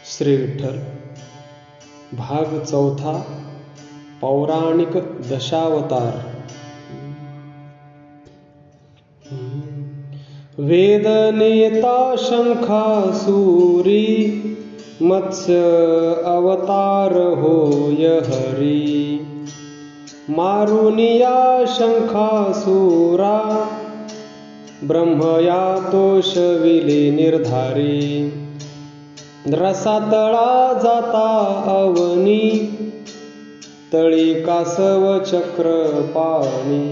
श्री विठ्ठल भाग चौथा पौराणिक दशावतार। वेदनेता शंखासूरी मत्स्य अवतार होय हरी। मारुनिया शंखासूरा ब्रह्मया तोषविले निर्धारी। रसातळा जाता अवनी तळी कासव चक्र पाणी।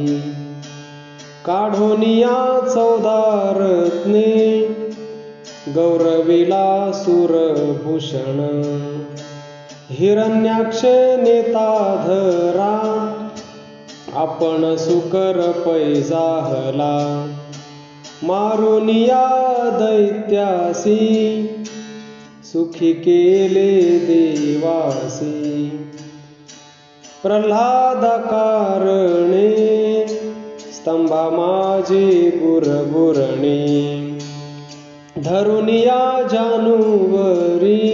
काढोनिया 14 रत्ने गौरविला सुरभूषण। हिरण्याक्ष नेताधरा आपण सुकर पैजाहला। मारुनिया दैत्यासी सुखी केले देवासी। प्रल्हादाकारणे स्तंभा माझे गुरगुरणे। धरुनिया जानुवरी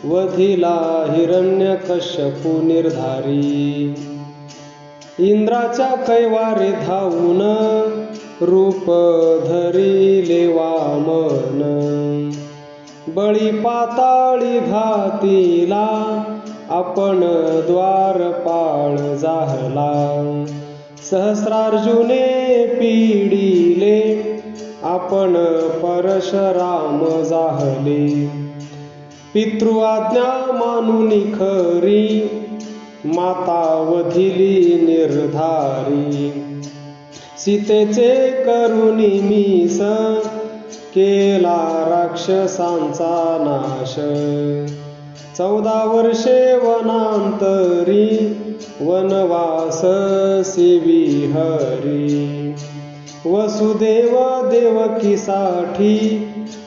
वधिला हिरण्यकश्यपू निर्धारी। इंद्राच्या कैवारे धावून रूप धरिले वामन। बळी पाताळी घातिला आपण द्वारपाळ जाहला। सहस्रार्जुने पीडिले आपण परशुराम जाहले। पितृआज्ञा मानुनी खरी माता वधिली निर्धारी। सीतेचे करुणी मीस केला राक्षसांचा नाश। 14 वर्षे वनांतरी वनवास सेवी हरी। वसुदेव देवकीसाठी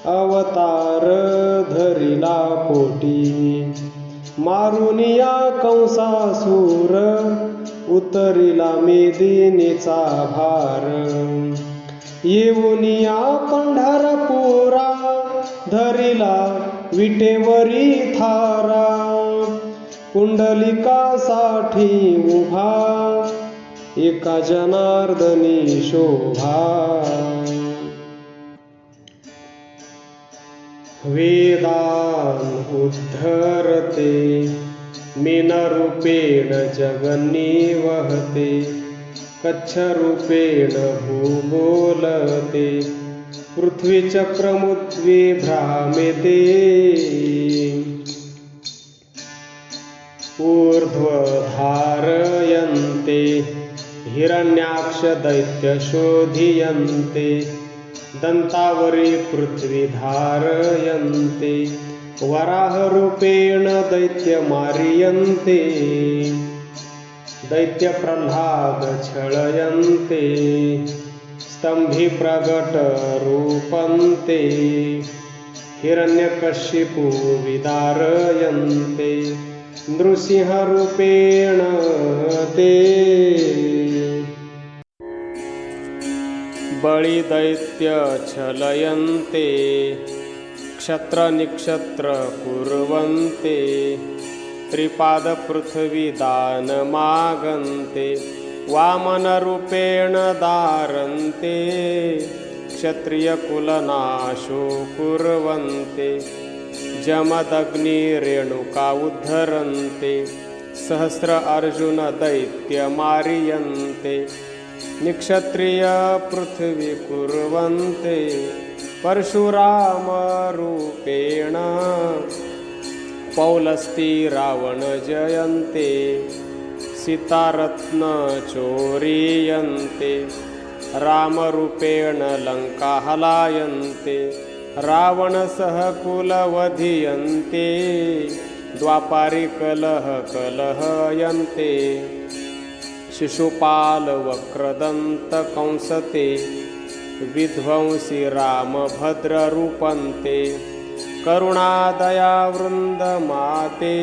अवतार धरिला पोटी। मारुनिया कंसासूर उतरिला मेदिनीचा भार। येऊनिया पंढरपुरा धरिला विटेवरी थारा। पुंडलिकासाठी उभा एका जनार्दनी शोभा। वेदान उद्धरते मीनरूपेण जगन्निवहते। कच्छरूपेण भूगोलते पृथ्वीचक्रमुद्विभ्रामेते। ऊर्ध्वधारयन्ते हिरण्याक्ष दैत्य शोधियन्ते। दंतावरी पृथ्वी धारयन्ते वराहरूपेण दैत्य मारियन्ते। दैत्य प्रह्लाद छळयन्ते स्तंभी प्रगट रूपन्ते। हिरण्यकशिपु विदारयन्ते नृसिंहरूपेण ते। बळी दैत्य छलयन्ते क्षत्र निक्षत्र कुर्वन्ते। त्रिपाद पृथ्वी दान मागन्ते वामनरूपेण दारन्ते। क्षत्रिय कुलनाशो कुर्वन्ते जमदग्नि रेणुका उद्धरन्ते। सहस्र अर्जुन दैत्य मारियन्ते निक्षत्रिय पृथ्वी कुर्वन्ते। परशुराम रूपेण पौलस्ती रावण जयन्ते। सीतारत्न चोरीयन्ते रामरूपेण लंका हलायन्ते। रावण सहकुलवधियन्ते द्वापारी कलह कलहयन्ते। शिशुपाल वक्रदंत कंसते विध्वंसी रामभद्र रूपन्ते। करुणादया वृंदमाते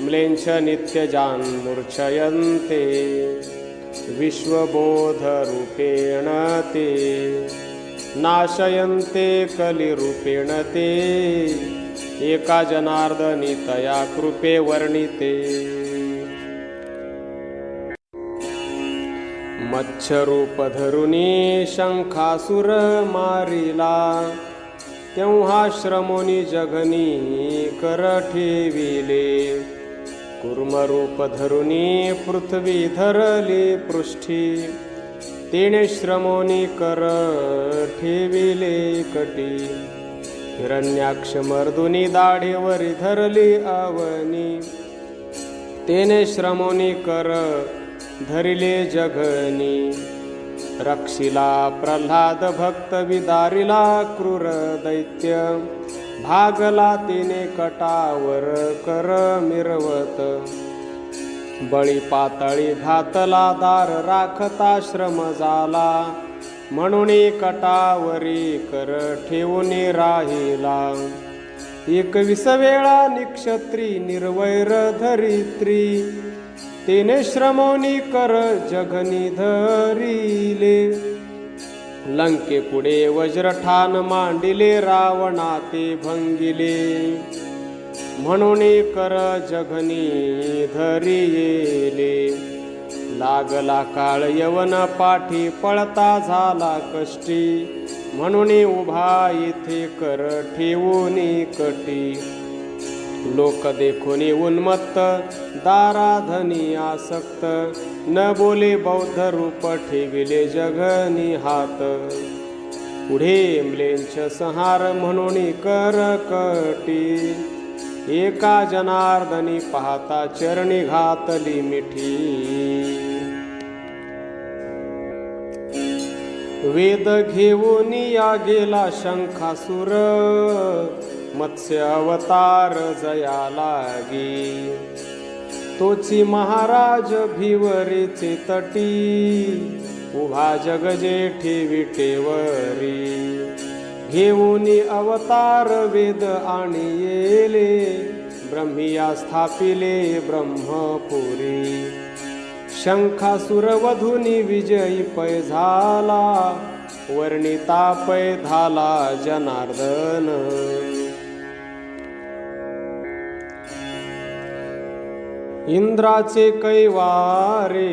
म्लेच्छ नित्यजान्मूर्छयन्ते। विश्वबोधरूपेण ते नाशयन्ते कलिरूपेण ते एका जनार्दनी तया कृपे वर्णिते मत्स्यरूप धरुनी शंखासुर मारिला तेव्हा श्रमोनी जगनी कर ठेविले कूर्मरूप धरुनी पृथ्वी धरली पृष्ठी तेने श्रमोनी कर ठेविले कटी हिरण्याक्ष मर्दुनी दाढेवरी धरली अवनी तेने श्रमोनी कर धरिले जगनी रक्षिला प्रल्हाद भक्त विदारिला क्रूर दैत्य भागला तिने कटावर कर मिरवत बळी पातळी घातला दार राखता श्रम झाला म्हणून कटावरी कर ठेवून राहिला 21 वेळा निक्षत्री निर्वैर धरित्री तेने श्रमोनी कर जगनी धरिले लंके पुढे वज्रठान मांडिले रावणा ते भंगिले म्हणून कर जगनी धरिले लागला काळ यवन पाठी पळता झाला कष्टी म्हणून उभा इथे कर ठेवून कटी लोक देखोनी उन्मत्त दाराधनी आसक्त न बोले बौद्ध रूप ठेविले जगनी हात पुढे म्लेंछ संहार म्हणून कर कटी एका जनार्दनी पाहता चरणी घातली मिठी वेद घेऊन या गेला शंखासुर मत्स्य अवतार जया लागी तोची महाराज भिवरीचे तटी उभा जगजेठी विटेवरी घेऊन अवतार वेद आणि येले ब्रह्मिया स्थापिले ब्रह्मपुरी शंखासुर वधुनी विजयी पै झाला वर्णिता पै झाला जनार्दन इंद्राचे कैवारे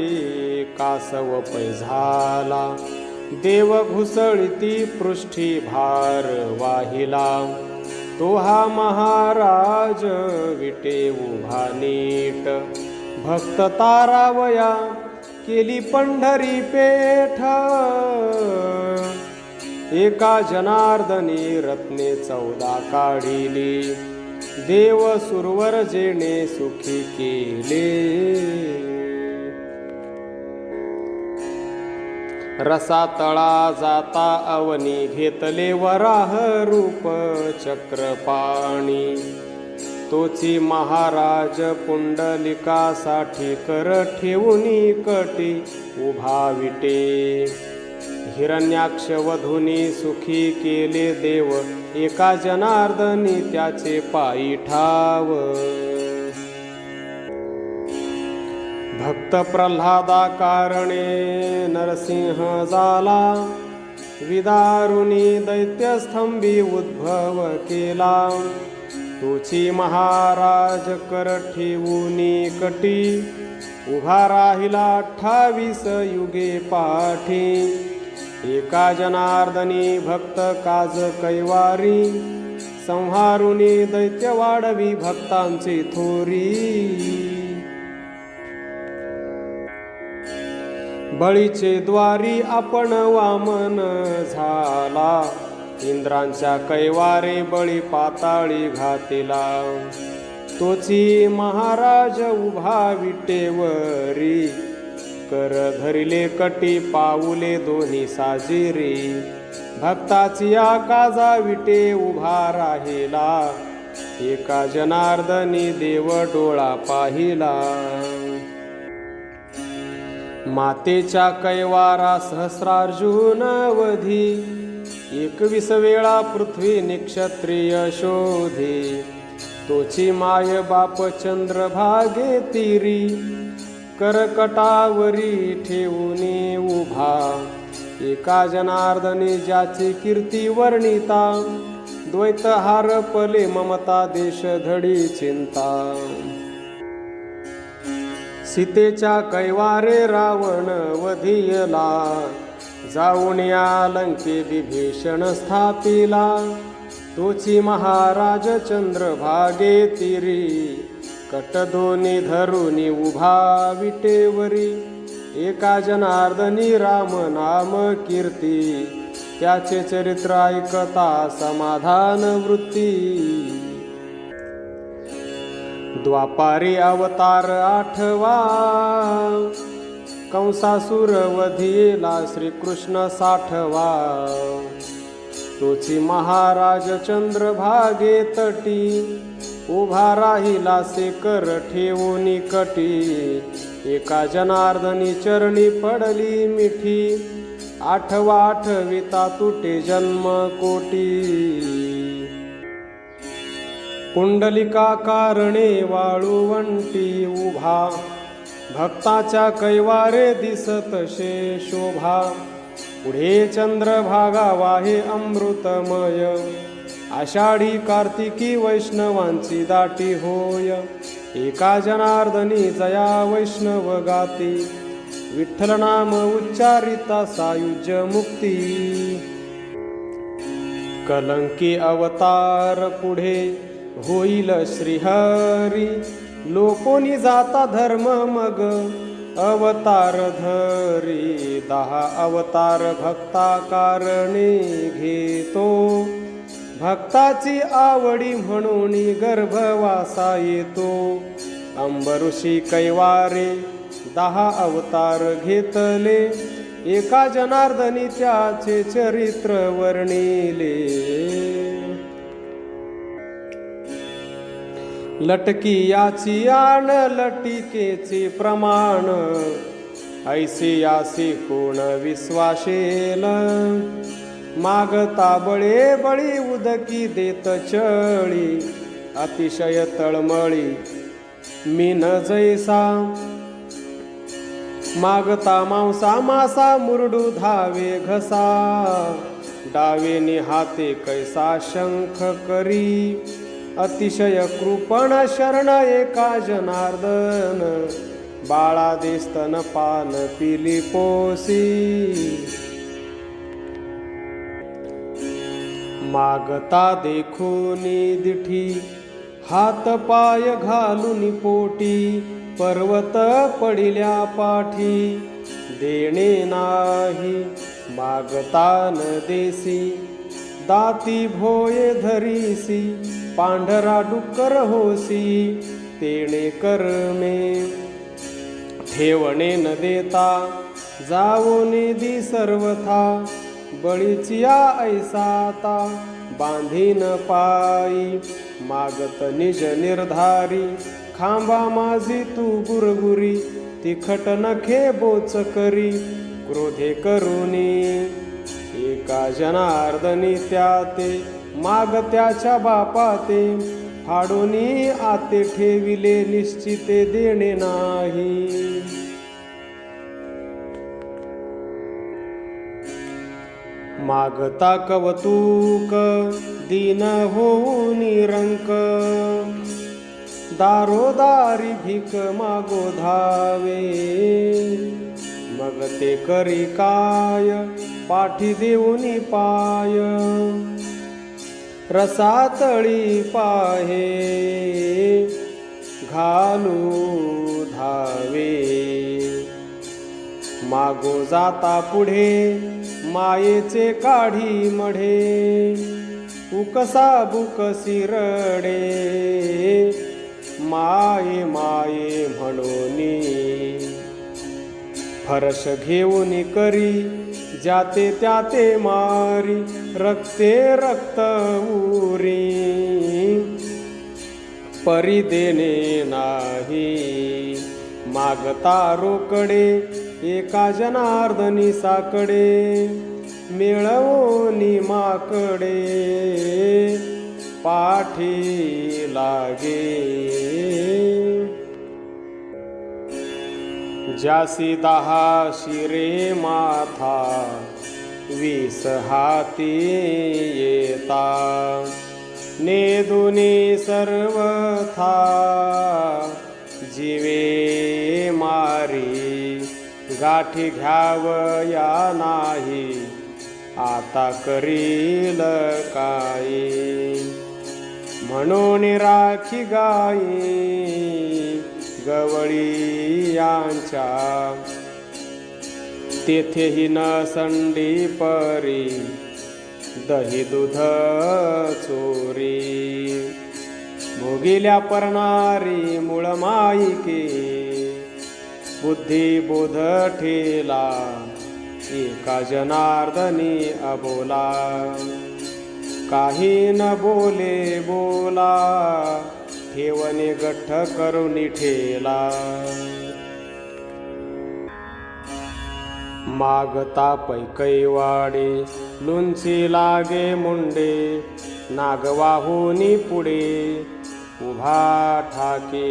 कासव पै झाला देव घुसळती पृष्ठी भार वाहिला तो हा महाराज विटे उभा नीट भक्त तारावया केली पंढरी पेठ एका जनार्दनी रत्ने 14 काढिली देव सुरवर जेणे सुखी केले रसा तळा जाता अवनी घेतले वराह रूप चक्रपाणी तोची महाराज पुंडलिकासाठी कर ठेवूनी कटी उभा विटे हिरण्याक्ष वधुनी सुखी केले देव एका जनार्दनी त्याचे पायी ठाव भक्त प्रल्हादा कारणे नरसिंह झाला विदारुनी दैत्यस्तंभी उद्भव केला तोची महाराज कर ठेवूनी कटी उभा राहिला 28 युगे पाठी एका जनार्दनी भक्त काज कैवारी संहारुनी दैत्य वाढवी भक्तांची थोरी बळीचे द्वारी आपण वामन झाला इंद्रांच्या कैवारे बळी पाताळी घातिला तोची महाराज उभा विटेवरी कर धरिले कटी पाऊले दोन्ही साजिरी भक्ताची काजा विटे उभा राहिला एका जनार्दनी देव डोळा पाहिला मातेच्या कैवारा सहस्रार्जुन वधी 21 वेळा पृथ्वी निक्षत्रिय शोधी तोची माय बाप चंद्रभागे तिरी करकटावरी ठेवून उभा एका जनार्दनी ज्याची कीर्ती वर्णिता, द्वैत हारपले ममता देश धडी चिंता. सीतेच्या कैवारे रावण वधियला, जाऊन या लंके विभीषण स्थापिला. तोची महाराज चंद्रभागे तीरी, कट दोन्ही धरुनी उभा विटेवरी. एका जनार्दनी राम नाम कीर्ती, त्याचे चरित्र ऐकता समाधान वृत्ती. द्वापारी अवतार आठवा, कंसासुर वधिला श्रीकृष्ण साठवा. तोची महाराज चंद्रभागे तटी, उभा राहिला सेकर ठेवून कटी. एका जनार्दनी चरणी पडली मिठी, आठवा आठविता तुटे जन्म कोटी. पुंडलिका कारणे वाळुवंटी उभा, भक्ताच्या कैवारे दिसत शे शोभा. पुढे चंद्रभागा वाहे अमृतमय, आषाढी कार्तिकी वैष्णवांची दाटी होय. एका जनार्दनी जया वैष्णव गाती, विठ्ठल नाम उच्चारिता सायुज्य मुक्ती. कलंकी अवतार पुढे होईल श्रीहरी, लोकोनी जाता धर्म मग अवतार धरी. 10 अवतार भक्ता कारणे घेतो, भक्ताची आवडी म्हणून गर्भवासा येतो. अंबऋषी कैवारे 10 अवतार घेतले, एका जनार्दनी त्याचे चरित्र वर्णिले. लटकी याची आण लटिकेचे प्रमाण, ऐसे यासी कोण विश्वासेल. मागता बळे बळी उदकी देत चळी, अतिशय तळमळी मीन जैसा. मागता मांसा मासा मुरडू धावे घसा, डावेनी हाते कैसा शंख करी. अतिशय कृपण शरण एका जनार्दन, बाळा दे स्तनपान पिली पोसी. मागता देखोनी दिठी, हात पाय घालून पोटी. पर्वत पडिल्या पाठी, देणे नाही मागता न देसी. दाती भोये धरीसी, पांढरा डुक्कर होसी. तेणे कर्मे ठेवणे न देता, जाऊन दी सर्वथा. बळीचिया ऐसाता बांधीन पायी, मागत निज निर्धारी. खांबा माझी तू गुरगुरी, तिखट नखे बोच करी. क्रोधे करुनी एका जनार्दनी त्याते, मागत्याच्या बापाते. फाडूनी आते ठेविले निश्चिते देणे नाही. मागता कवतूक दीन होऊन रंक, दारोदारी भीक मागो धावे. मग ते करी काय पाठी देऊनी पाय, रसातळी पाहे घालू धावे. मागो जाता पुढे मायेचे काढी मढे, उकसा बुकसी रडे. माये माये म्हणोनी फरश घेऊन करी, जाते त्याते मारी. रक्ते रक्त उरी परी देणे नाही. मागता रोकडे एका जनार्दनी साकडे, मिळवोनी माकडे पाठी लागे. ज्यासी 10 शिरे माथा, वीस हाती येता नेदुनी सर्वथा जीवे मारी गाठी घ्यावया नाही आता करील काही म्हणून राखी गाई गवळी यांच्या तेथेही न संडी परी दही दूध चोरी भोगिल्या परणारी मूळ माईके बुद्धी बोध ठेला एका जनार्दनी अबोला काही न बोले बोला ठेवणे गठ्ठ करुनी ठेला मागता पैकैवाडे लुंची लागे मुंडे नागवाहुनी पुढे उभा ठाके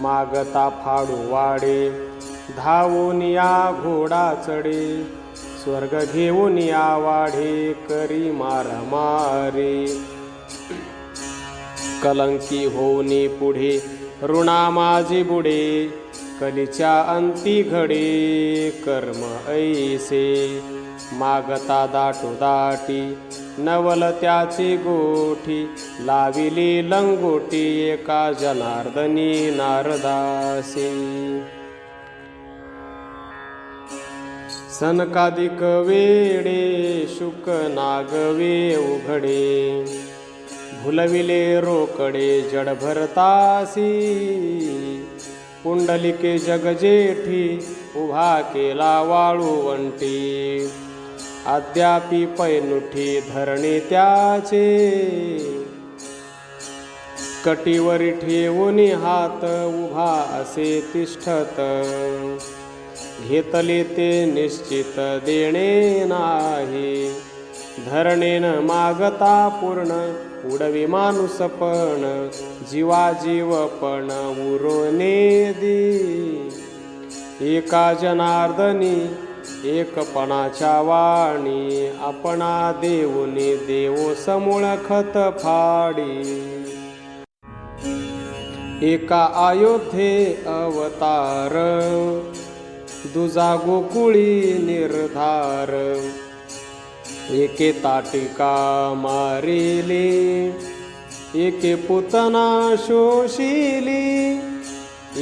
मागता फाडू वाडे धावून या घोडा चढे स्वर्ग घेऊन या वाढे करी मारामारे कलंकी होऊनी पुढे ऋणा माझी बुडे कलीच्या अंती घडे कर्म ऐसे मागता दाटोदाटी नवल त्याची गोठी लाविली लंगोटी एका जनार्दनी नारदासी सनकादिक वेडे शुक नागवे उघडे भुलविले रोकडे जड भरतासी पुंडलिके जगजेठी उभा केला वाळूवंटी अद्यापि पैनुठी धरणे त्याचे कटीवरी ठेवून हात उभा असे तिष्ठत घेतले ते निश्चित देणे नाही धरणेन मागता पूर्ण उडवी माणूसपण जीवाजीवपण उरोने दी एका जनार्दनी एकपणाच्या वाणी आपणा देऊनी देवो समूळ खत फाडी एका अयोध्ये अवतार दुजा गोकुळी निर्धार एके ताटिका मारिली एके पुतना शोषिली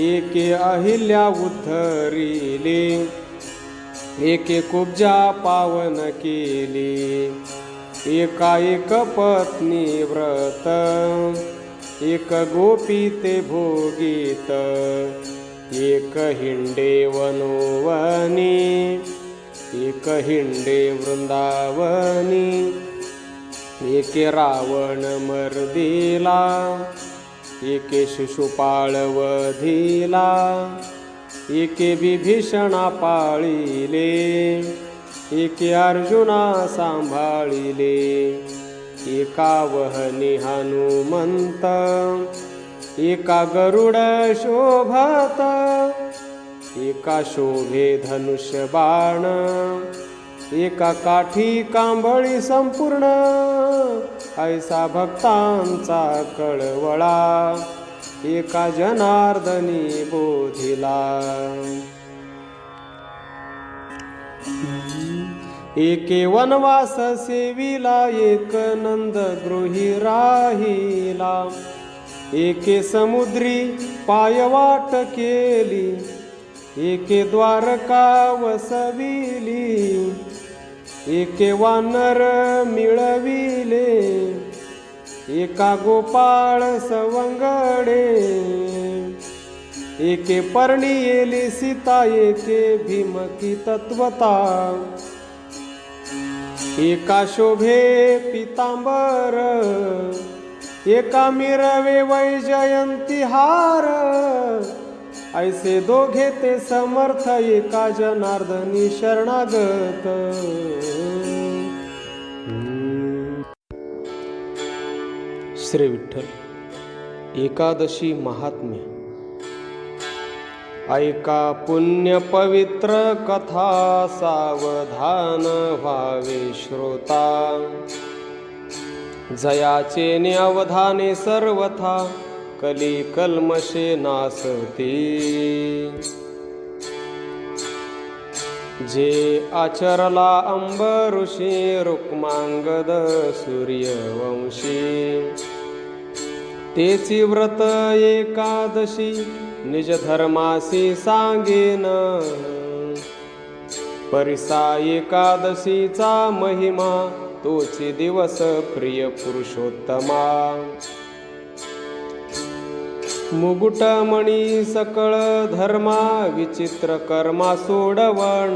एके अहिल्या उद्धरिली एके कुब्जा पावन केली एका एक पत्नी व्रत एक गोपी ते भोगीत एक हिंडे वनोवनी एक हिंडे वृंदावनी एके रावण मर्दिला एके शिशुपाळ वधिला एके विभीषणा पाळिले एके अर्जुना सांभाळिले एका वहनी हनुमंत एका गरुड शोभत एका शोभे धनुष्य बाण एका काठी कांबळी संपूर्ण ऐसा भक्तांचा कळवळा एका जनार्दनी बोधिला एके वनवास सेविला एक नंद गृही राहिला एके समुद्री पायवाट केली एके द्वारका वसविली एके वानर मिळविले एका गोपाळ सवंगडे एके पर्णी येली सीता एके भीमकी तत्वता एका शोभे पितांबर एका मिरवे वैजयंती हार ऐसे दोघे ते समर्थ एका जनार्दनी शरणागत श्री विठ्ठल एकादशी महात्म्य ऐका पुण्य पवित्र कथा, सावधान व्हावे श्रोता. जयाचे अवधाने सर्वथा, कली कल्मशे नासती. जे आचरला अंबऋषी, रुक्मांगद सूर्यवंशी. तेची व्रत एकादशी, निज धर्मासी सांगेन. परिसा एकादशीचा महिमा, तोची दिवस प्रिय पुरुषोत्तमा. मुकुटमणी सकळ धर्मा, विचित्र कर्मा सोडवण.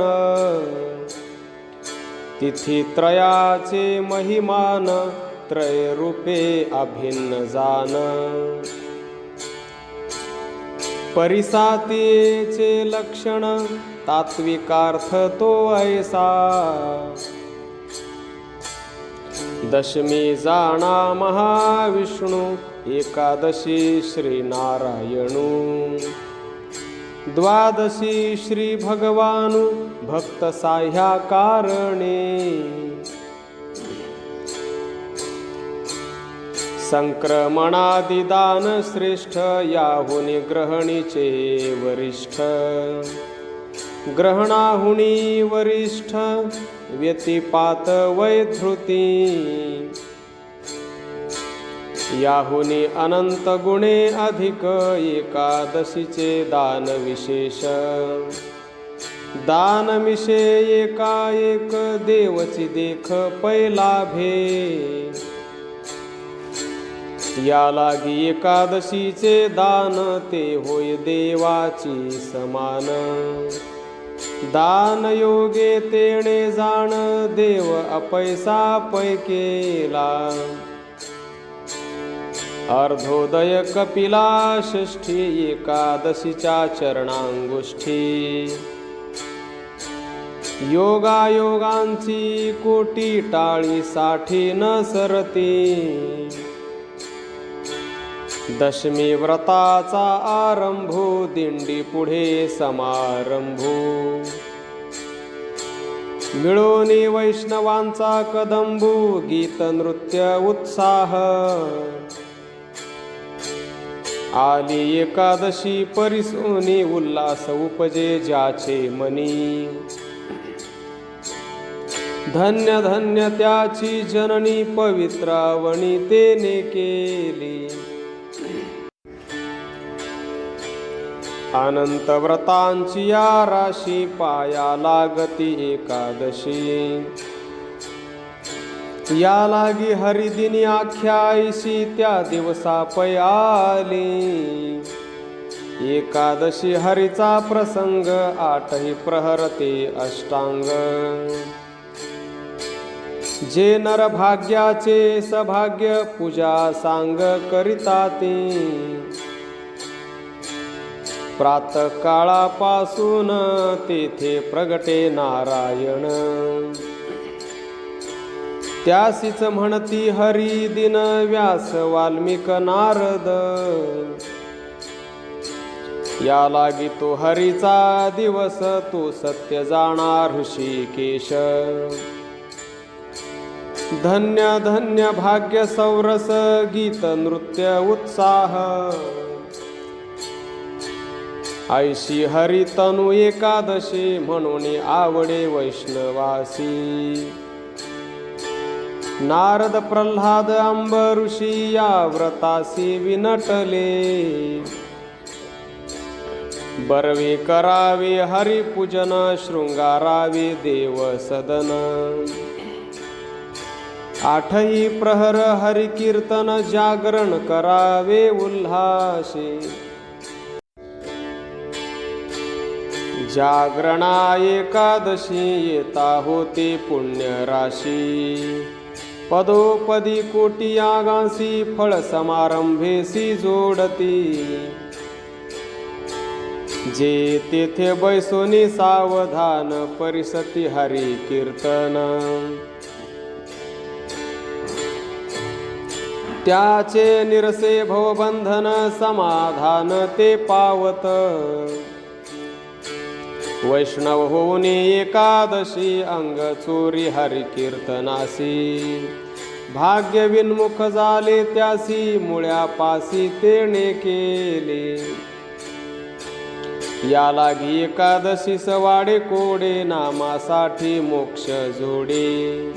तिथी त्रयाचे महिमान, त्रय रूपे अभिन्न जान. परिसातीचे लक्षण, तात्विकार्थ तो ऐसा. दशमी जाणा महाविष्णू, एकादशी श्रीनारायणू. द्वादशी श्री भगवानु, भक्त साह्या कारणे. संक्रमणादिदान श्रेष्ठ, याहुनी ग्रहणीचे वरिष्ठ. ग्रहणाहुनी वरिष्ठ, व्यतिपात वैधृती. याहुनी अनंत गुणे अधिक, एकादशीचे दान विशेष. दानमिषे एकाएक, देवची देख पैला भे. या लागी एकादशीचे दान, ते होय देवाची समान. दान योगे तेणे जाण, देव अपैसा पैकेला. अर्धोदय कपिला षष्ठी, एकादशीच्या चरणांगुष्ठी. योगायोगांची कोटी, टाळी साठी न सरती. दशमी व्रताचा आरंभो, दिंडी पुढे समारंभो. मिळोनी वैष्णवांचा कदंबू, गीत नृत्य उत्साह. आली एकादशी परिसोनी, उल्हास उपजे ज्याचे मनी. धन्य धन्य त्याची जननी, पवित्रावणी तेने केली. अनंत व्रतांची या राशी, पाया लागती एकादशी. या लागी हरिदिनी आख्यायशी, त्या दिवसा पै आली. एकादशी हरीचा प्रसंग, आठही प्रहरते अष्टांग. जे नर भाग्याचे सभाग्य, पूजा सांग करिता ते. प्रातः काळापासून तेथे प्रगटे नारायण. त्यासीच म्हणती हरी दिन, व्यास वाल्मिक नारद. या लागी तो हरीचा दिवस, तो सत्य जाणार ऋषिकेश. धन्य धन्य भाग्य सौरस, गीत नृत्य उत्साह. ऐशी हरी तनु एकादशी, म्हणून आवडे वैष्णवासी. नारद प्रल्हाद अंबऋषी, या व्रतासी विनटले. बरवे करावे हरिपूजन, शृंगारावे देव सदन. आठही प्रहर हरिकीर्तन, जागरण करावे उल्हासे. जागरणा एकादशी, येता होते पुण्य राशी. पदोपदी कोटी आगांसी, फळ समारंभेसी जोडती. जे तेथे बैसोनी सावधान, परिसती हरी कीर्तन. त्याचे निरसे भवबंधन, समाधान ते पावत. वैष्णव होऊन एकादशी अंग चोरी हरी कीर्तनासी भाग्य विन्मुख झाले त्यासी मुळ्यापासी तेणे केले या लागी एकादशी सवाडे कोडे नामासाठी मोक्ष जोडे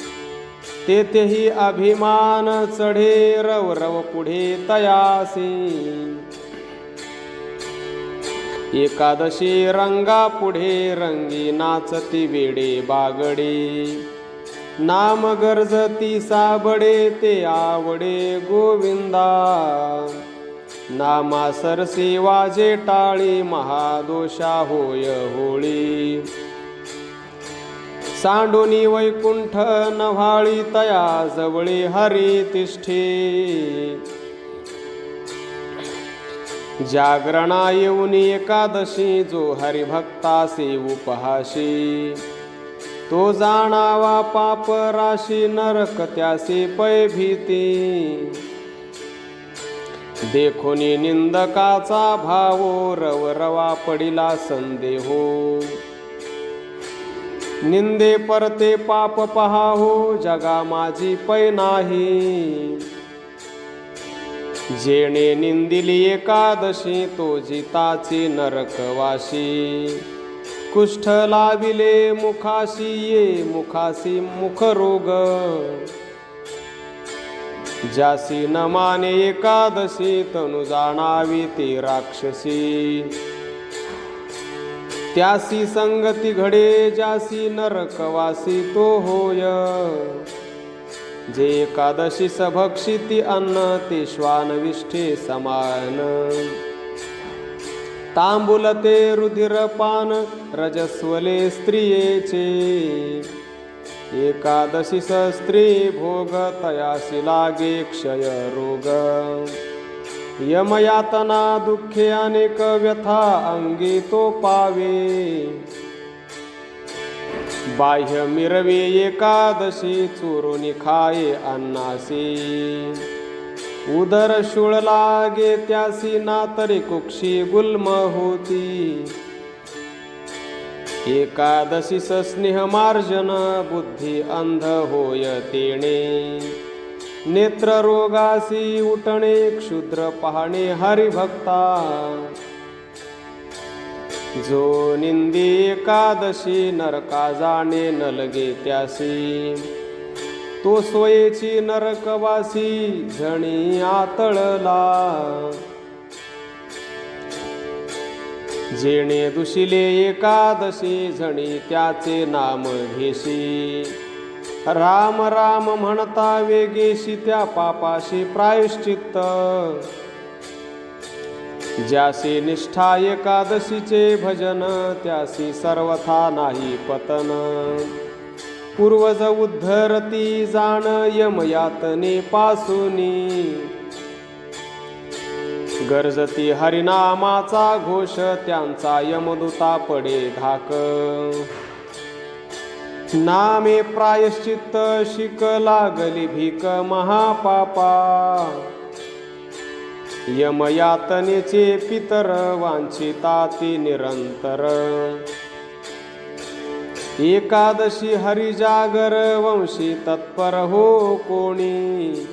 तेथेही अभिमान चढे रव रव पुढे तयासी एकादशी रंगा पुढे रंगी नाचती वेडे बागडे नाम गरजती साबडे ते आवडे गोविंदा नामा सरसी वाजे टाळी महादोषा होय होळी सांडोनी वैकुंठ नव्हाळी तया जवळे हरी तिष्ठे जागरणा येऊन एकादशी जो हरिभक्तासी उपहाशी तो जाणावा पाप राशी नरक त्यासी पै भीती देखोनी निंदकाचा भावो रव रवा पडिला संदेहो निंदे परते पाप पहाहो जगा माझी पै नाही जेणे निंदिली एकादशी तो जिताची नरकवाशी कुष्ठ लाविले मुखाशी ये मुखासी मुखरोग ज्यासी न माने एकादशी तनु जाणावी ती राक्षसी त्यासी संगती घडे ज्यासी नरकवासी तो होय जे एकादशी सभक्षिती अन्न ते श्वानविष्ठे समान तांबुलते रुधिरपान रजस्वले स्त्रियेचे एकादशी स्त्री भोग तयासी लागे क्षय रोग यमयातना दुःखे अनेक व्यथा अंगी तो पावे बाह्य मिरवे एकादशी चोरून खाये अन्नासी उदर शूळ लागे त्यासी नातरी कुक्षी गुल्म होती एकादशी स्नेह मार्जन बुद्धी अंध होय तेणे नेत्र रोगासी उठणे क्षुद्र पाहणे हरिभक्ता जो निंदी एकादशी नरका जाणे न लगे त्यासी तो सोयेची नरकवासी झणी आतळला जेणे दुशिले एकादशी झणी त्याचे नाम घेशी राम राम म्हणता वेगेशी त्या पापाशी प्रायश्चित्त ज्यासी निष्ठा एकादशीचे भजन त्यासी सर्वथा नाही पतन पूर्वज उद्धरती जाण यमयातने पासूनी गरजती हरिनामाचा घोष त्यांचा यमदूता पडे धाक नामे प्रायश्चित्त शिक लागली भीक महापापा यमयातनेचे पितर वांछिताती निरंतर एकादशी हरिजागर वंशी तत्पर हो कोणी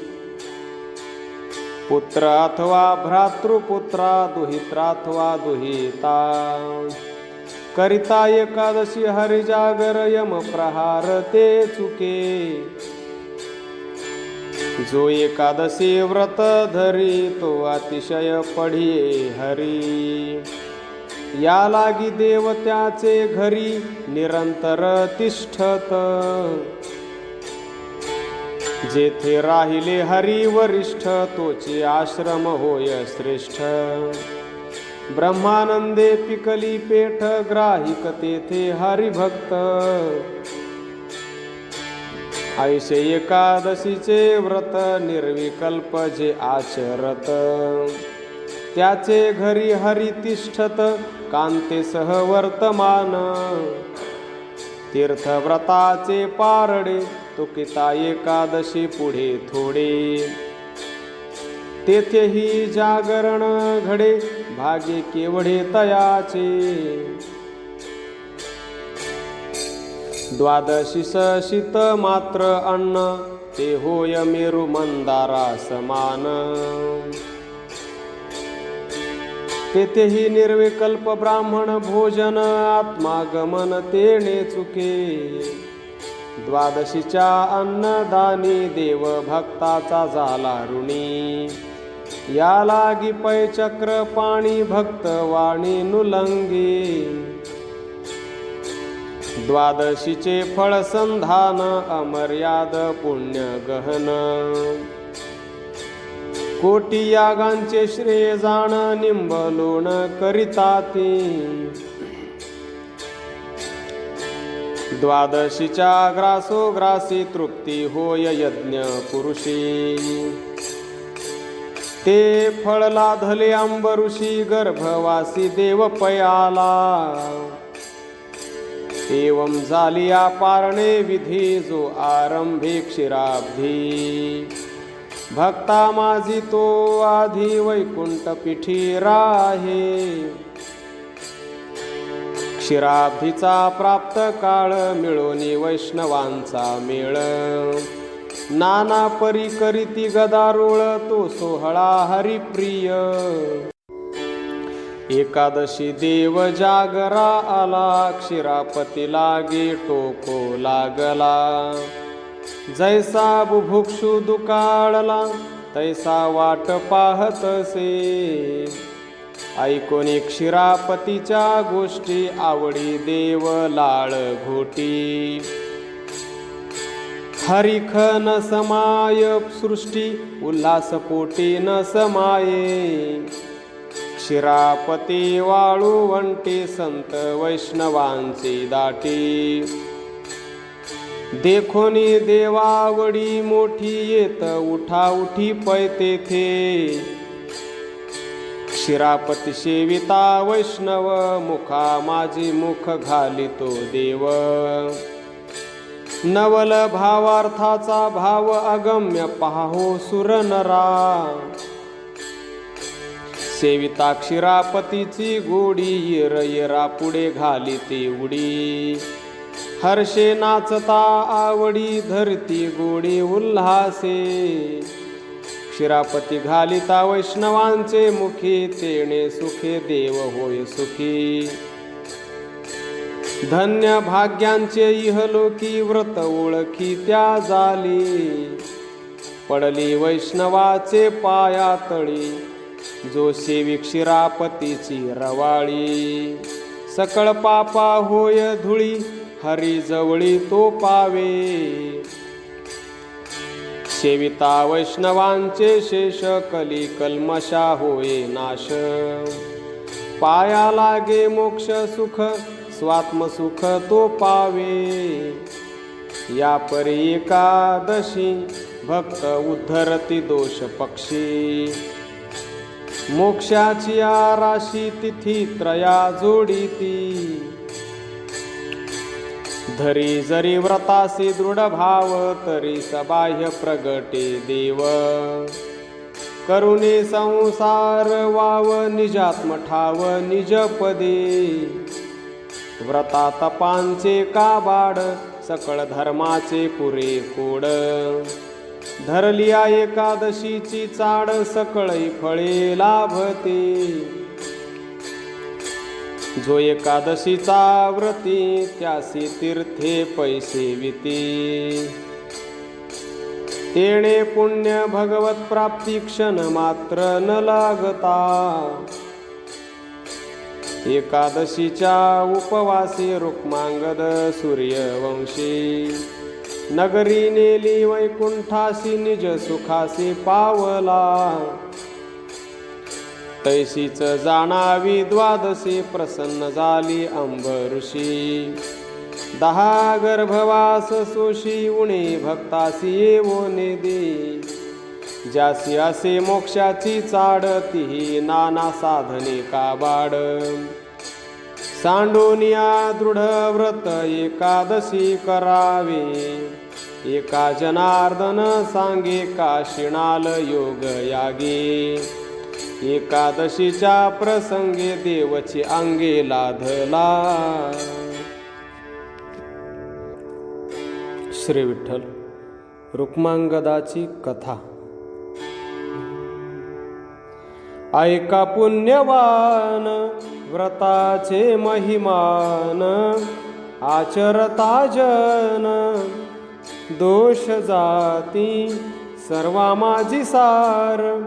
पुत्र अथवा भ्रातृपुत्रा दुहित्रा अथवा दुहिता करिता एकादशी हरिजागर यम प्रहार ते चुके जो एकादशी व्रत धरी तो अतिशय पढिये हरी या लागी देवत्याचे घरी निरंतर तिष्ठत जेथे राहिले हरी वरिष्ठ तोचे आश्रम होय श्रेष्ठ ब्रह्मानंदे पिकली पेठ ग्राहिक तेथे हरिभक्त ऐसे एकादशीचे व्रत निर्विकल्प जे आचरत त्याचे घरी हरी तिष्ठत कांते सह वर्तमान तीर्थव्रताचे पारडे तुकिता एकादशी पुढे थोडे तेथेही जागरण घडे भागे केवढे तयाचे द्वादशी शीत मात्र अन्न ते होय मेरु मंदारा समान तेथेही निर्विकल्प ब्राह्मण भोजन आत्मागमन तेणे चुके द्वादशीच्या अन्नदानी देव भक्ताचा झाला ऋणी या लागी पै चक्र पाणी भक्त वाणी नुलंगी द्वादशीचे फळ संधान अमर्याद पुण्य गहन कोटी यागांचे श्रेय जाण निंबलोण करिताती द्वादशीच्या ग्रासोग्रासी तृप्ती होय यज्ञ पुरुषी ते फळ लाधले अंबऋषी गर्भवासी देव पयाला एवं झाली पारणे विधी जो आरंभी क्षीराब्धी भक्ता माझी तो आधी वैकुंठ पिठी राहे क्षीराब्धीचा प्राप्त काळ मिळोनी वैष्णवांचा मेळ नाना परी करीती गदारोळ तो सोहळा हरिप्रिय एकादशी देव जागरा आला क्षीरापती लागे टोको लागला जैसा बुभुक्षु दुकाळला तैसा वाट पाहतसे ऐकोनी क्षीरापतीच्या गोष्टी आवडी देव लाळ घोटी हरिख न समाय सृष्टी उल्हासपोटी न समाये क्षीरापती वाळूवंटी संत वैष्णवांची दाटी देखोनी देवावडी मोठी येत उठा उठी पै तेथे क्षीरापती सेविता वैष्णव मुखा माझी मुख घालितो देव नवल भावार्थाचा भाव अगम्य पाहो सुरनरा सेविता क्षीरापतीची गोडी येर येरा पुढे घालिते उडी हर्षे नाचता आवडी धरती गोडी उल्हासे क्षीरापती घालिता वैष्णवांचे मुखी तेणे सुखे देव होय सुखी धन्य भाग्यांचे इहलोकी व्रत ओळखी त्या झाली पडली वैष्णवाचे पाया तळी जो सेवी क्षीरापतीची रवाळी सकळ पापा होय धुळी हरी जवळी तो पावे सेविता वैष्णवांचे शेष कली कल्मशा होय नाश पाया लागे मोक्ष सुख स्वात्मसुख तो पावे या परी एकादशी भक्त उद्धरती दोष पक्षी मोक्षाची राशी तिथी त्रया जोडीती धरी जरी व्रतासी दृढ भाव तरी सबाह्य प्रगटे देव करुणे संसार वाव निजात्म ठाव निजपदे व्रता तपांचे काबाड सकळ धर्माचे पुरे कोड धरलिया एकादशीची चाड सकळई फळे लाभते जो एकादशीचा व्रती त्यासी तीर्थे पैसे विती तेणे पुण्य भगवत प्राप्ती क्षण मात्र न लागता एकादशीच्या उपवासी रुक्मांगद सूर्यवंशी नगरी नेली वैकुंठासी निज सुखासी पावला तैसीच जाणावी द्वादशी प्रसन्न झाली अंबऋषी 10 गर्भवास सोशी उणे भक्तासी येवोने दे ज्यासी असे मोक्षाची चाड तीही नाना साधने काबाड सांडोनिया दृढ व्रत एकादशी करावे एका जनार्दन सांगे काशिणाल योग यागे एकादशीच्या प्रसंगे देवची अंगे लाधला। श्री विठ्ठल. रुक्मांगदाची कथा. ऐका पुण्यवान व्रताचे महिमान, आचरता जन दोष जाती सर्वा माझी सार.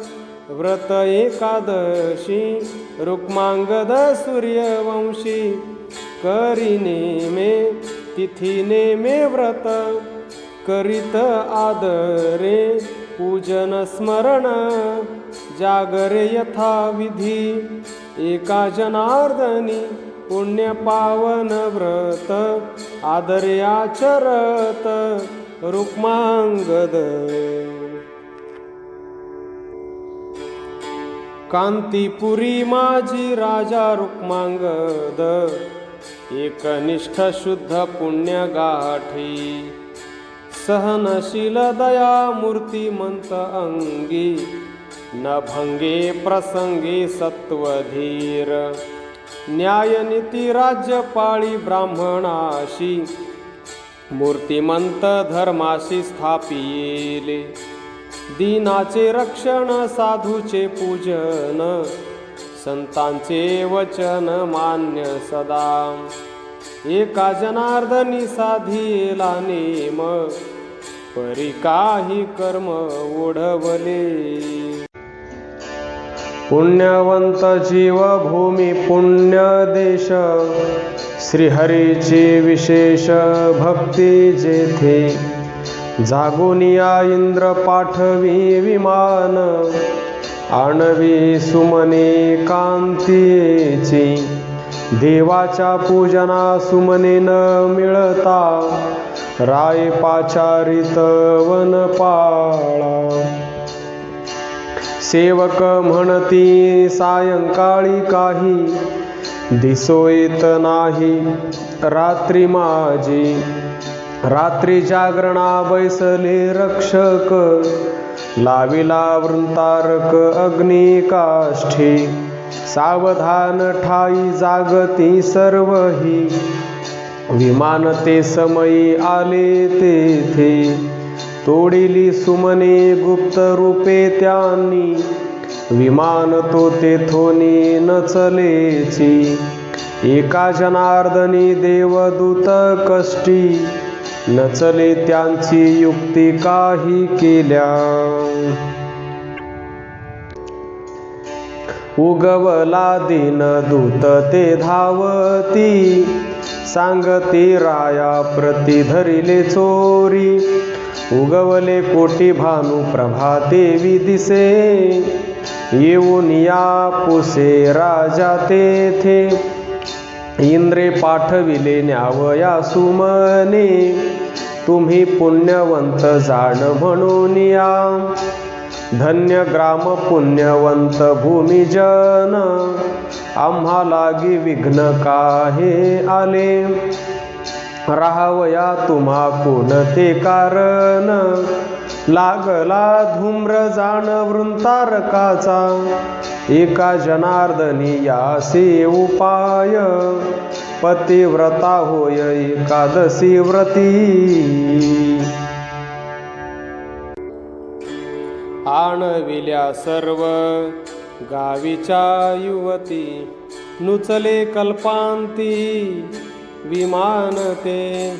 व्रत एकादशी रुक्मांगद सूर्यवंशी, करी नेमे तिथी नेमे व्रत. करीत आदरे पूजन स्मरण, जागरे यथाविधी एका जनार्दनी. पुण्य पावन व्रत आदरे आचरत रुक्मांगद. कांतीपुरी माझी राजा रुक्मांगद, एकनिष्ठ शुद्ध पुण्य गाठी. सहनशील दया मूर्तिमंत अंगी, न भंगे प्रसंगी सत्वधीर. न्यायनीती राज्य पाळी ब्राह्मणाशी, मूर्तिमंत धर्माशी स्थापिले. दीनाचे रक्षण साधूचे पूजन, संतांचे वचन मान्य सदा. एका जनार्दनी साधिला नेम, परी काही कर्म ओढवले. पुण्यवंत जीव भूमी पुण्य देश, श्रीहरीची विशेष भक्ती जेथे. जागोनिया इंद्र पाठवी विमान, आणवी सुमने कांतीची. देवाच्या पूजना सुमने न मिळता, राय पाचारित वनपाळा. सेवक म्हणती सायंकाळी काही, दिसो येत नाही रात्री माझी. रात्री जागरणा बैसले रक्षक, लाविला वृंतारक अग्नी काष्ठी. सावधान ठाई जागती सर्वही, विमान ते समयी आले तेथे. तोडिली सुमने गुप्त रूपे त्यांनी, विमान तो तेथोनी नचलेची. एका जनार्दनी देवदूत कष्टी, नचले त्यांची युक्ती काही केल्या. उगवला दीन दूत ते धावती, सांगती राया प्रति धरिले चोरी. उगवले कोटी भानु प्रभाते दिसे, येऊन या पुसे राजा तेथे. इंद्रे पाठविले न्यावया सुमने, तुम्ही पुण्यवंत जाण म्हणून या. धन्य ग्राम पुण्यवंत भूमिजन, आम्हा लागी विघ्न काहे आले. राहावया तुम्हा कोणते कारण, लागला धूम्र जाण वृंतारकाचा. एका जनार्दनी यासे उपाय, पतिव्रता होय एकादशी व्रती. आणविल्या सर्व गावीच्या युवती, नुचले कल्पांती विमान ते.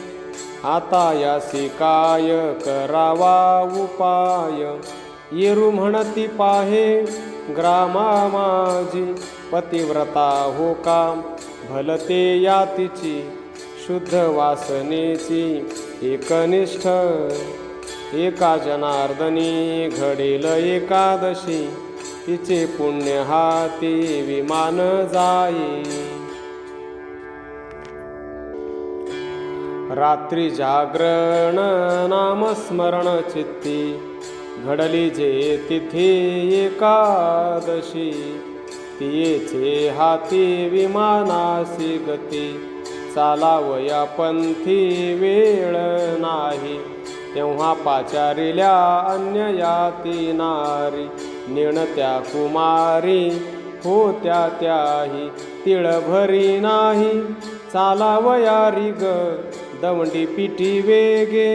आता यासी काय करावा उपाय, येरू म्हणती पाहे ग्रामा माझी. पतिव्रता हो का भलते या तिची, शुद्ध वासनेची एकनिष्ठ. एका जनार्दनी घडेल एकादशी, तिचे पुण्य हाती विमान जाई. रात्री जागरण नामस्मरण चित्ती, घडली जे तिथी एकादशी. तियेचे हाती विमानासी गती, चालावया पंथी वेळ नाही. तेव्हा पाचारिल्या अन्य याती नारी, नेणत्या कुमारी होत्या त्याही. तिळभरी नाही चालावया रिग, दवंडी पिठी वेगे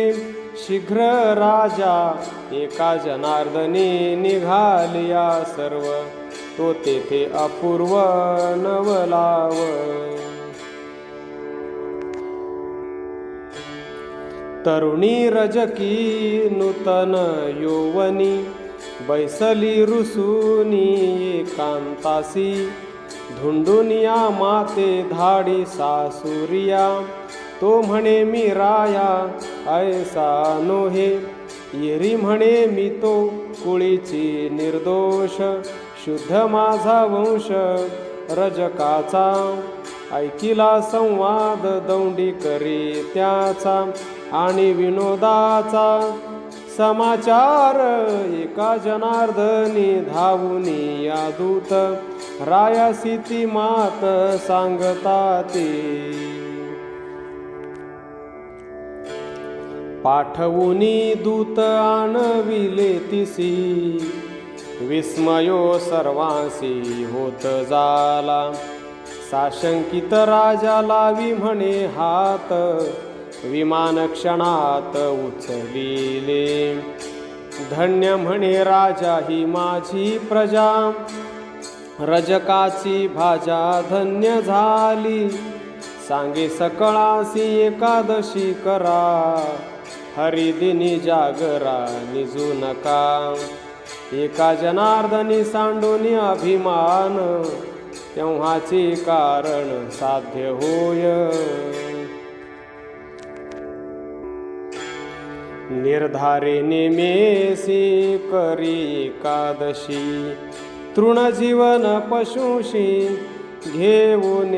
शीघ्र राजा एका जनार्दनी निघालिया सर्व तो तेथे अपूर्व नवलाव तरुणी रजकी नूतन यौवनी बैसली रुसूनी एकांतासी धुंडुनिया माते धाडी सासुरिया तो म्हणे मी राया ऐसा नोहे येरी म्हणे मी तो कुळीची निर्दोष शुद्ध माझा वंश रजकाचा ऐकिला संवाद दौंडी करी त्याचा आणि विनोदाचा समाचार एका जनार्दनी धावुनी या दूत रायासी ती मात सांगता ते पाठवुनी दूत आणविले तिसी विस्मयो सर्वांसी होत झाला साशंकित राजा लावी म्हणे हात विमान क्षणात उचलिले धन्य म्हणे राजा ही माझी प्रजा रजकाची भाजा धन्य झाली सांगे सकळासी एकादशी करा हरिदिनी जागरा निजू नका एका जनार्दनी सांडूनी अभिमान तेव्हाचे कारण साध्य होय निर्धारे नेमेसी करी एकादशी तृणजीवन पशुशी घेऊन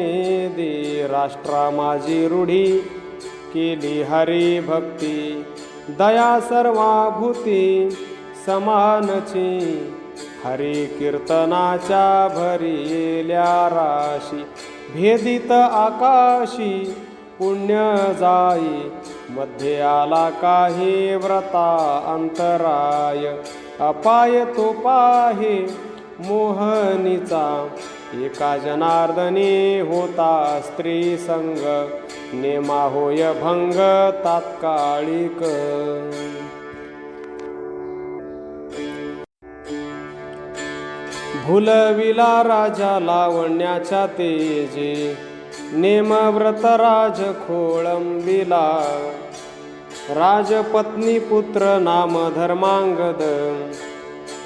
दे राष्ट्रा माझी रूढी केली हरी भक्ती दया सर्वाभूती समानची हरी कीर्तनाच्या भरिल्या राशी भेदित आकाशी पुण्य जाई मध्ये आला काही व्रता अंतराय अपाय तो पाहे मोहनीचा एका जनार्दनी होता स्त्री संग नेमा होय भंग तात्कालिक भुलविला राजा लावण्याच्या तेजे नेमव्रत राज खोळंबिला राजपत्नी पुत्र नाम धर्मांगद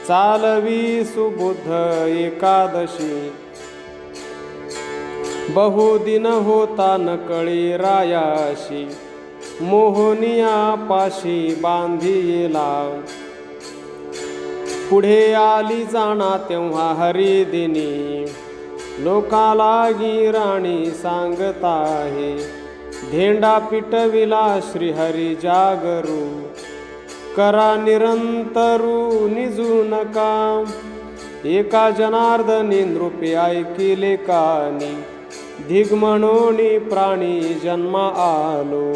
चालवी सुबुद्ध एकादशी बहुदिन होता नकळी रायाशी मोहनिया पाशी बांधिला पुढे आली जाणा तेव्हा हरिदिनी लोकालागी राणी सांगत आहे धेंडा पिटविला श्रीहरी जागरू करा निरंतरू निजू नका एका जनार्दनी नृपे ऐकिले कानी धिग म्हणून प्राणी जन्मा आलो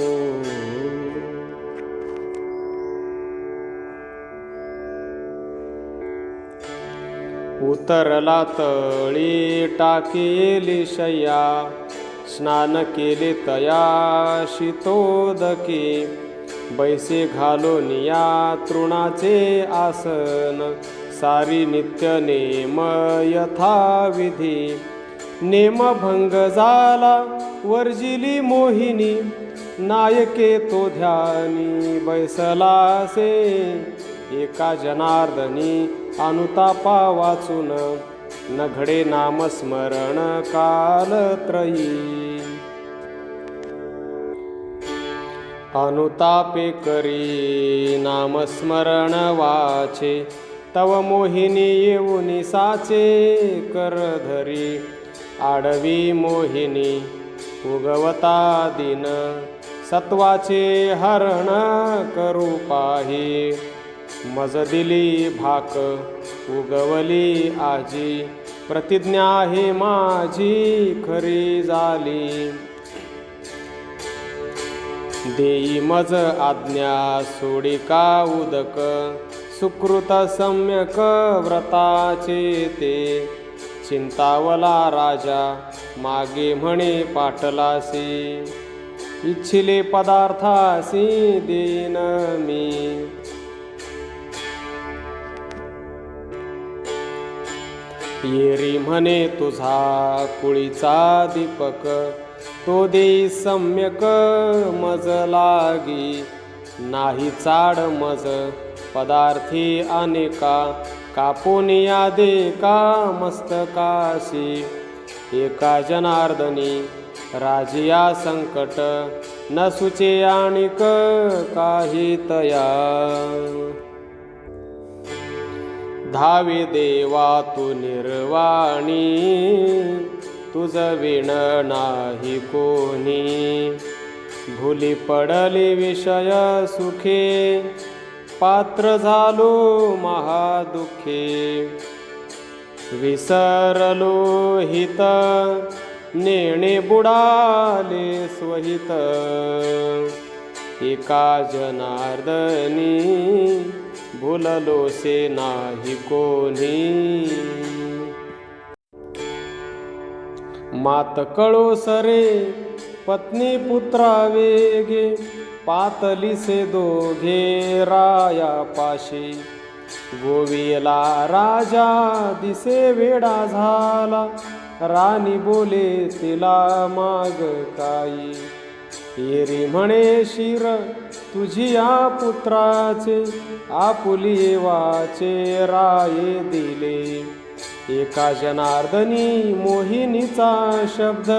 उतरला तळी टाकेली शय्या स्नान केले तया शीतोदके बैसे घालून या तृणाचे आसन सारी नित्य नेम यथाविधी नेमभंग झाला वर्जिली मोहिनी नायके तो ध्यानी बैसलासे एका जनार्दनी अनुतापा वाचून न घडे नामस्मरण कालत्रयी अनुतापे करी नामस्मरण वाचे तव मोहिनी येऊनी साचे करधरी आडवी मोहिनी उगवता दिन सत्वाचे हरण करू पाही मज दिली भाक उगवली आजी प्रतिज्ञा हे माझी खरी झाली देई मज आज्ञा सोडी का उदक सुकृत सम्यक व्रताचे ते चिंतावला राजा मागे म्हणे पाटलासी इच्छिले पदार्थासी देईन मी. येरी म्हणे तुझा कुळीचा दीपक, तो देई सम्यक मज लागी. नाही चाड मज पदार्थी अनेका, कापून या दे का मस्तकाशी. एका जनार्दनी राजिया संकट, न सुचे आणिक काही तया. धावे देवा तू निर्वाणी, तुझ विण नाही कोणी. भुली पडले विषय सुखे, पात्र झालो महादुःखे. विसरलो हित, नेणे बुडाले स्वहित. एका जनार्दनी, भुललोसे नाही कोणी. मात कळो सरे पत्नी पुत्रा वेगे, पातलीसे दोघे राया पाशी. गोविला राजा दिसे वेडा झाला, राणी बोले तिला माग काही. येरी म्हणे शिर तुझिया पुत्राचे, आपुली वाचे राये दिले. एका जनार्दनी मोहिनीचा शब्द,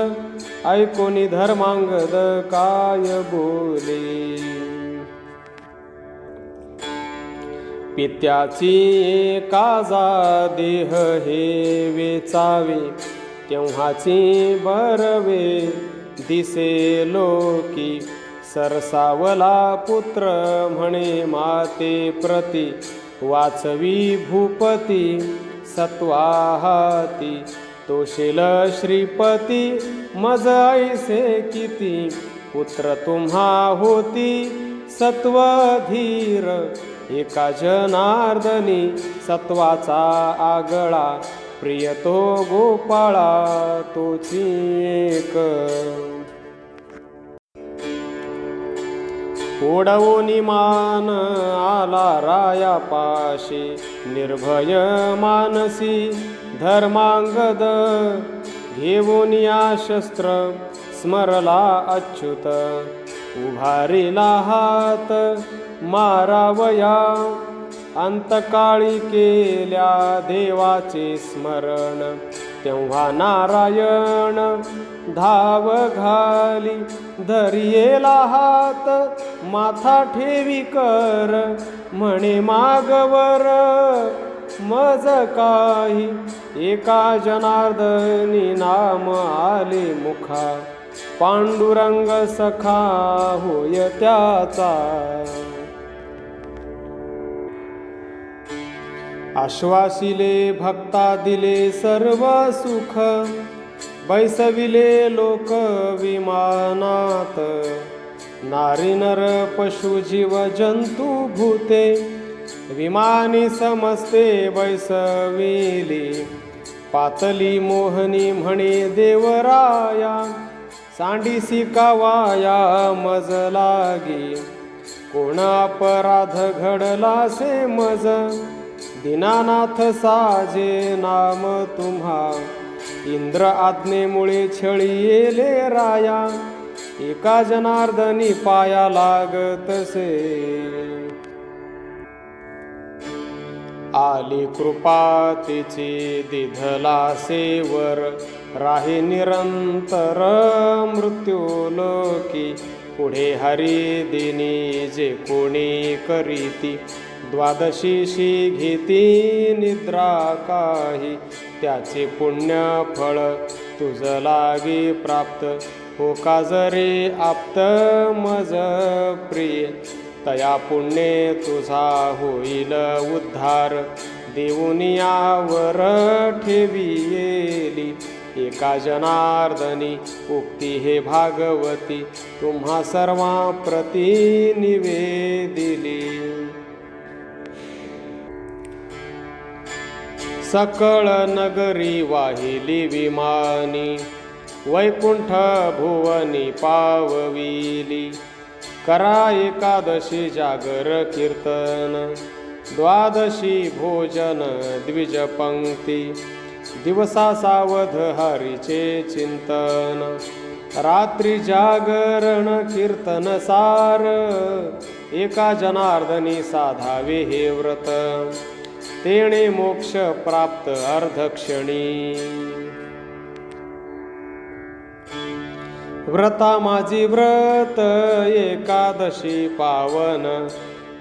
ऐकोनी धर्मांगद काय बोले. पित्याची एकाजा देह हे वेचावे, तेव्हाची बरवे दिसे लोकी. सरसावला पुत्र म्हणे माते प्रती, वाचवी भूपती सत्वाहाती. तोशील श्रीपती मज ऐसे किती, पुत्र तुम्हा होती सत्वधीर. एका जनार्दनी सत्वाचा आगळा, प्रिय तो गोपाळा तोची एक. ओढवोनी मान आला राया पाशी, निर्भय मानसी धर्मांगद. घेवोनिया शस्त्र स्मरला अच्युत, उभारिला हात मारावया. अंतकाळी केल्या देवाचे स्मरण, तेव्हा नारायण धाव घाली. धरियेला हात माथा ठेवी कर, म्हणे मागवर मज काही. एका जनार्दनी नाम आले मुखा, पांडुरंग सखा होय त्याचा. आश्वासिले भक्ता दिले सर्व सुख, बैसविले लोक विमानात. नारी नर पशु जीव जंतू भूते, विमानी समस्ते बैसविली. पातली मोहनी म्हणे देवराया, सांडीसी कावाया मज लागी. कोण अपराध घडला से मज, दीनानाथ साजे नाम तुम्हा. इंद्र आज्ञेमुळे छळीले राया, एका जनार्दनी पाया लागतसे. आली कृपा तिची दिधला सेवर, राही निरंतर मृत्यूलोकी. पुढे हरी दिनी जे कोणी करीती, द्वादशीशी घेती निद्रा काही. त्याचे पुण्य फळ तुझ लागी प्राप्त, हो का जरे आप्त मज प्रिय. तया पुण्ये तुझा होईल उद्धार, देऊनियावर ठेवियेली. एका जनार्दनी उक्ती हे भागवती, तुम्हा सर्वा प्रती निवेदिली. सकळ नगरी वाहिली विमानी, वैकुंठ भुवनी पावविली. करा एकादशी जागर कीर्तन, द्वादशी भोजन द्विज पंक्ती. दिवसा सावध हरीचे चिंतन, रात्री जागरण कीर्तन सार. एका जनार्दनी साधावे हे व्रत, तेणे मोक्ष प्राप्त अर्धक्षणी. व्रता माझी व्रत एकादशी पावन,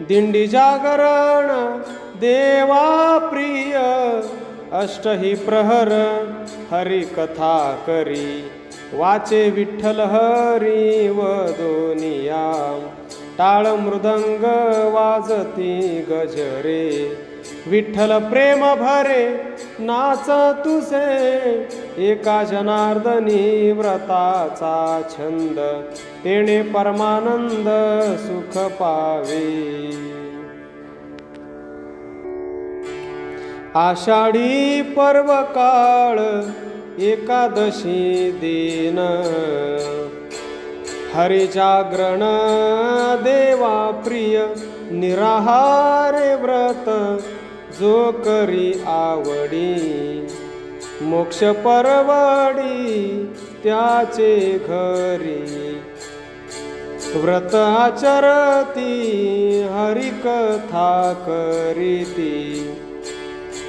दिंडी जागरण देवा प्रिय. अष्टही प्रहर हरी कथा करी, वाचे विठ्ठल हरी व दोनिया. टाळ मृदंग वाजती गजरे, विठ्ठल प्रेम भरे नाच तुझे. एका जनार्दनी व्रताचा छंद, तेणे परमानंद सुख पावे. आषाढी पर्व काळ एकादशी दिन, हरी जागरण देवा प्रिय. निराहारे व्रत जो करी आवडी, मोक्ष परवडी त्याचे घरी. व्रत आचरती हरी कथा करीती,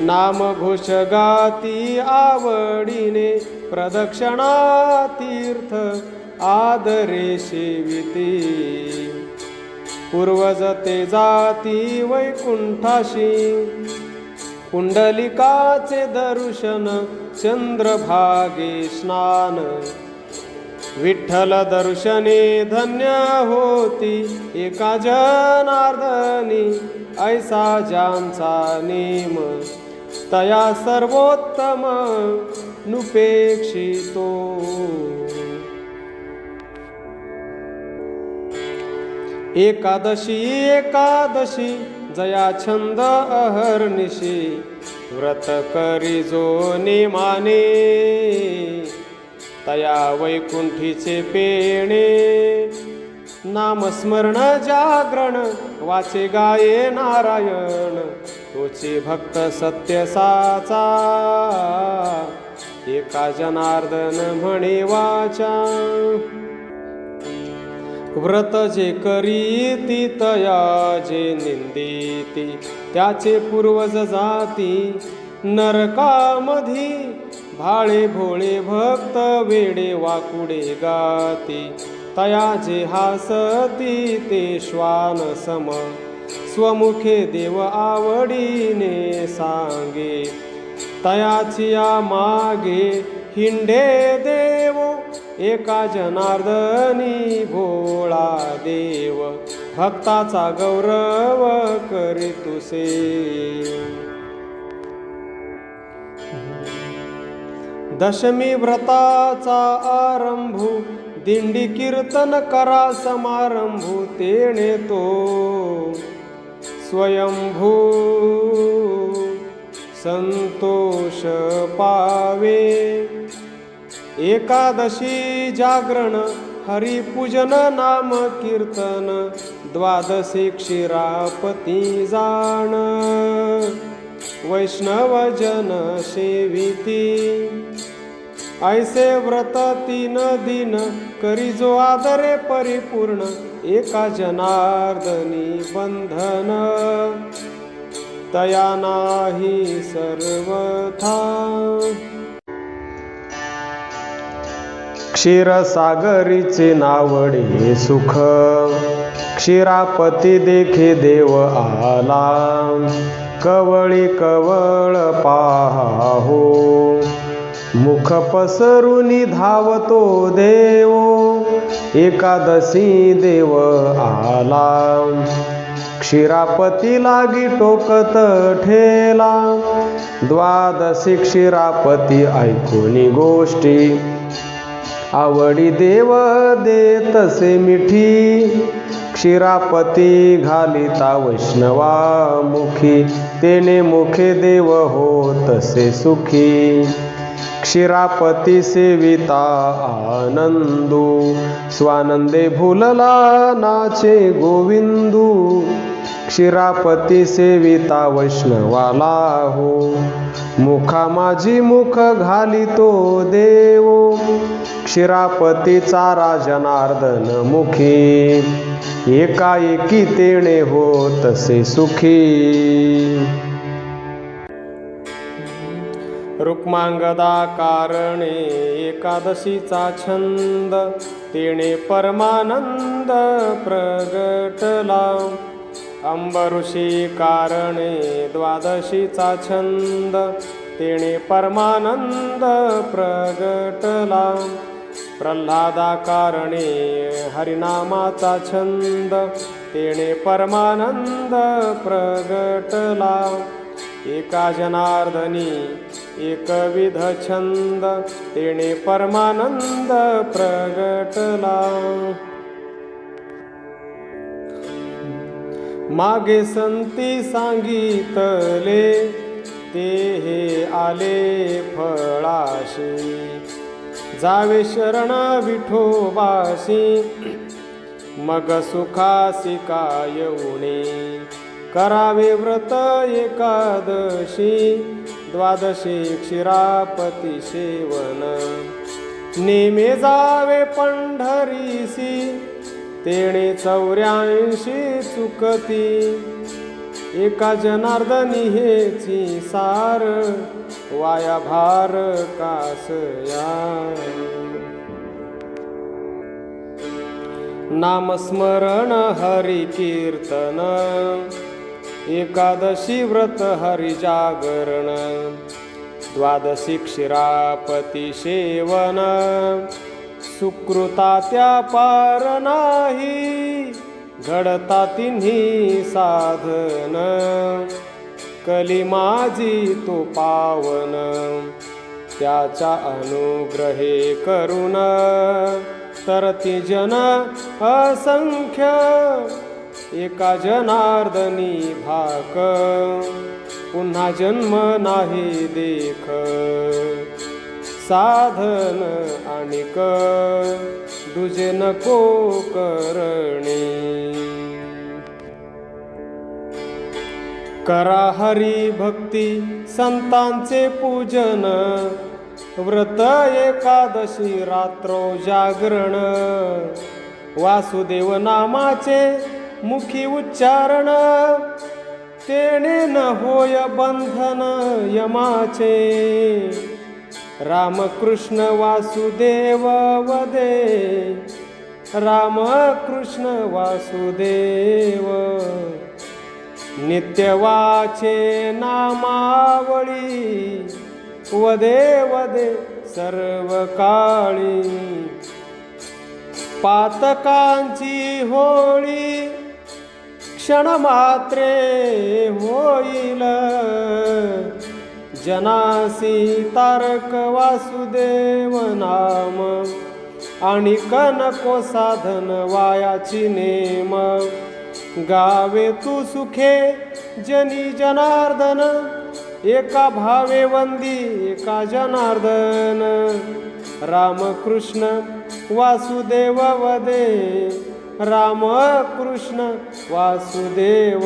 नाम घोष गाती आवडीने. प्रदक्षिणा तीर्थ आदरे सेविती, पूर्वज ते जाती वैकुंठाशी. कुंडलिकाचे दर्शन चंद्रभागे स्नान, विठ्ठल दर्शने धन्य होती. एका जनार्दनी ऐसा ज्यांचा नेम, तया सर्वोत्तम नुपेक्षितो. एकादशी एकादशी जया छंद अहर्निशी. व्रत करी जो नेमाने, तया वैकुंठीचे पेणे. नामस्मरण जागरण वाचे गाये नारायण, तोचे भक्त सत्य साचा. एका जनार्दन म्हणे वाचा. व्रत जे करीती तया जे निंदिती, त्याचे पूर्वज जाती नरकामधी. भाळे भोळे भक्त वेडे वाकुडे गाती, तया जे हासती ते श्वान सम. स्वमुखे देव आवडीने सांगे, तयाची या मागे हिंडे देव. एका जनार्दनी भोळा देव, भक्ताचा गौरव करी तुसे. दशमी व्रताचा आरंभू, दिंडी कीर्तन करा समारंभू. तेणे तो स्वयंभू संतोष पावे. एकादशी जागरण हरिपूजन नाम कीर्तन, द्वादशी क्षीरापती जाण. वैष्णव जन सेविती, ऐसे व्रत 3 दिन करी जो आदरे परिपूर्ण. एका जनार्दनी बंधन, तया नाही सर्वथा. क्षीरसागरीचे नावडे सुख, क्षीरापती देखे देव आला. कवळी कवळ पाहो, मुख पसरुनी धावतो देव. एकादशी देव आला, क्षीरापती लागी टोकत ठेला. द्वादशी क्षीरापती ऐकुनी गोष्टी, आवडी देव देतसे मिठी. क्षीरापती घालिता वैष्णवा मुखी, तेने मुखे देव होतसे सुखी. क्षीरापती सेविता आनंदू, स्वानंदे भुलला नाचे गोविंदू. क्षीरापती सेविता वैष्णवाला हो, मुखा माझी मुख घालितो देव. क्षीरापतीचा जनार्दन मुखी, एकाएकी तेणे हो तसे सुखी. रुक्मांगदा कारणे एकादशीचा छंद, तेणे परमानंद प्रगटला. अंबऋषी कारणे द्वादशीचा छंद, तेणे परमानंद प्रगटला. प्रल्हादा कारणे हरिनामाचा छंद, तेणे परमानंद प्रगटला. एका जनार्दनी एकविध छंद, तेणे परमानंद प्रगटला. मागे संती सांगितले, ते हे आले फळाशी. जावे शरण विठोबाशी, मग सुखासी काय येऊने. करावे व्रत एकादशी, द्वादशी क्षीरापती सेवन. नेमे जावे पंढरीसी, तेणे 84 चुकती. एका जनार्दनी हेची सार, वाया भार कासया. नामस्मरण हरि कीर्तन, एकादशी व्रत हरि जागरण. द्वादशी क्षीरापती सेवन, सुकृता त्या पार नाही. घडता तिन्ही साधन, कली माझी तो पावन. त्याच्या अनुग्रहे करुण, तरती जन असंख्य. एका जनार्दनी भाक, पुन्हा जन्म नाही देख. साधन आणिक दुजे नको करणे. करा हरी भक्ती संतांचे पूजन, व्रत एकादशी रात्रो जागरण. वासुदेव नामाचे मुखी उच्चारण, तेणे न होय बंधन यमाचे. रामकृष्ण वासुदेव वदे, रामकृष्ण वासुदेव. नित्य वाचे नामावळी, वदे वदे सर्व काळी. पातकांची होळी क्षणमात्रे होईल. जनासी तारक वासुदेव नाम, आणि नको साधन वायाची नेम. गावे तू सुखे जनी जनार्दन, एका भावे वंदी एका जनार्दन. रामकृष्ण वासुदेव वदे, रामकृष्ण वासुदेव.